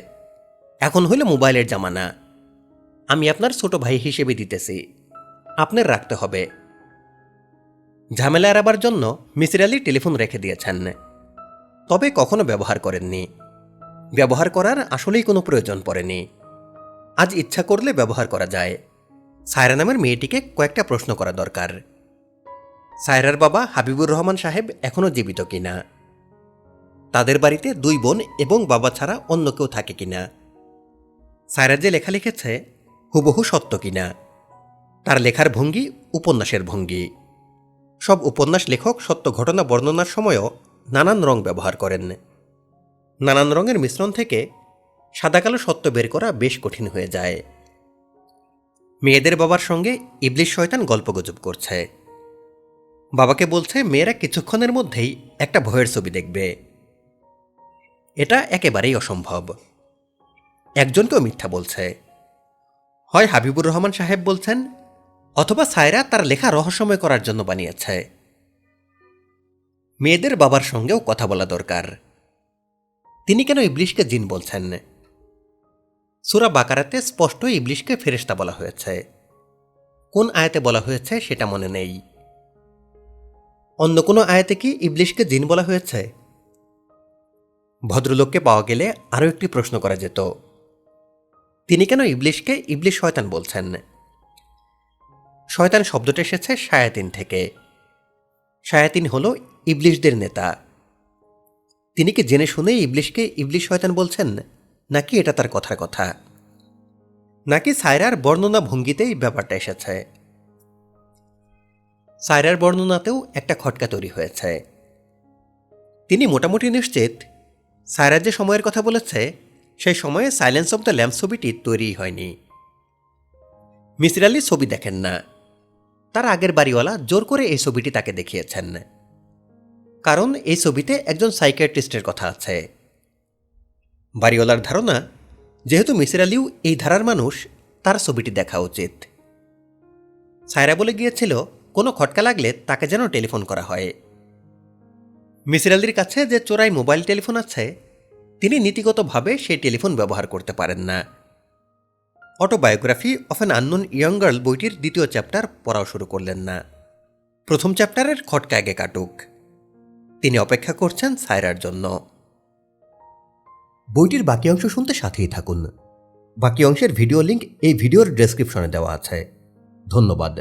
এখন হইল মোবাইলের জামানা। আমি আপনার ছোট ভাই হিসেবে দিতেছি, আপনার রাখতে হবে। ঝামেলা এড়াবার জন্য মিসির আলী টেলিফোন রেখে দিয়েছেন, তবে কখনো ব্যবহার করেননি। ব্যবহার করার আসলেই কোনো প্রয়োজন পড়েনি। আজ ইচ্ছা করলে ব্যবহার করা যায়। সায়রা নামের মেয়েটিকে কয়েকটা প্রশ্ন করা দরকার। সায়রার বাবা হাবিবুর রহমান সাহেব এখনও জীবিত কিনা, তাদের বাড়িতে 2 বোন এবং বাবা ছাড়া অন্য কেউ থাকে কিনা, সায়রা যে লেখা লিখেছে হুবহু সত্য কিনা, তার লেখার ভঙ্গি উপন্যাসের ভঙ্গি। সব উপন্যাস লেখক সত্য ঘটনা বর্ণনার সময়ও নানান রং ব্যবহার করেন। নানান রঙের মিশ্রণ থেকে সাদা কালো সত্য বের করা বেশ কঠিন হয়ে যায়। মেয়েদের বাবার সঙ্গে ইবলিশ শয়তান গল্পগুজব করছে। বাবাকে বলছে মেয়েরা কিছুক্ষণের মধ্যেই একটা ভয়ের ছবি দেখবে। এটা একেবারেই অসম্ভব। একজনকেও মিথ্যা বলছে। হয় হাবিবুর রহমান সাহেব বলছেন, অথবা সায়রা তার লেখা রহস্যময় করার জন্য বানিয়েছে। মেয়েদের বাবার সঙ্গেও কথা বলা দরকার। তিনি কেন ইবলিশকে জিন বলছেন? সূরা বাকারাতে স্পষ্ট ইবলিশকে ফেরেশতা বলা হয়েছে। কোন আয়াতে বলা হয়েছে সেটা মনে নেই। অন্য কোনো আয়াতে কি ইবলিশকে জিন বলা হয়েছে? ভদ্রলোককে পাওয়া গেলে আরও একটি প্রশ্ন করা যেত, তিনি কেন ইবলিশকে ইবলিশ শয়তান বলছেন? শয়তান শব্দটা এসেছে শায়াতিন থেকে। শায়াতিন হল ইবলিশদের নেতা। তিনি কি জেনে শুনেই ইবলিশকে ইবলিশ শয়তান বলছেন, নাকি এটা তার কথার কথা, নাকি সায়রার বর্ণনা ভঙ্গিতেই ব্যাপারটা এসেছে? সায়রার বর্ণনাতেও একটা খটকা তৈরি হয়েছে। তিনি মোটামুটি নিশ্চিত সায়রা যে সময়ের কথা বলেছে সেই সময়ে সাইলেন্স অব দ্য ল্যাম্প ছবিটি তৈরি হয়নি। মিসির আলী ছবি দেখেন না। তার আগের বাড়িওয়ালা জোর করে এই ছবিটি তাকে দেখিয়েছেন, কারণ এই ছবিতে একজন সাইকিয়াট্রিস্টের কথা আছে। বাড়িওয়ালার ধারণা, যেহেতু মিসির আলীও এই ধারার মানুষ, তার ছবিটি দেখা উচিত। সায়রা বলে গিয়েছিল কোনো খটকা লাগলে তাকে যেন টেলিফোন করা হয়। মিসির আলীর কাছে যে চোরাই মোবাইল টেলিফোন আছে, তিনি নীতিগতভাবে সেই টেলিফোন ব্যবহার করতে পারেন না। Autobiography of an unknown young girl বইটির দ্বিতীয় চ্যাপ্টার পড়াও শুরু করলেন না। প্রথম চ্যাপ্টারের খটকা আগে কাটুক। তিনি অপেক্ষা করছেন সায়রার জন্য। বইটির বাকি অংশ শুনতে সাথেই থাকুন। বাকি অংশের ভিডিও লিঙ্ক এই ভিডিওর ডেসক্রিপশনে দেওয়া আছে। ধন্যবাদ।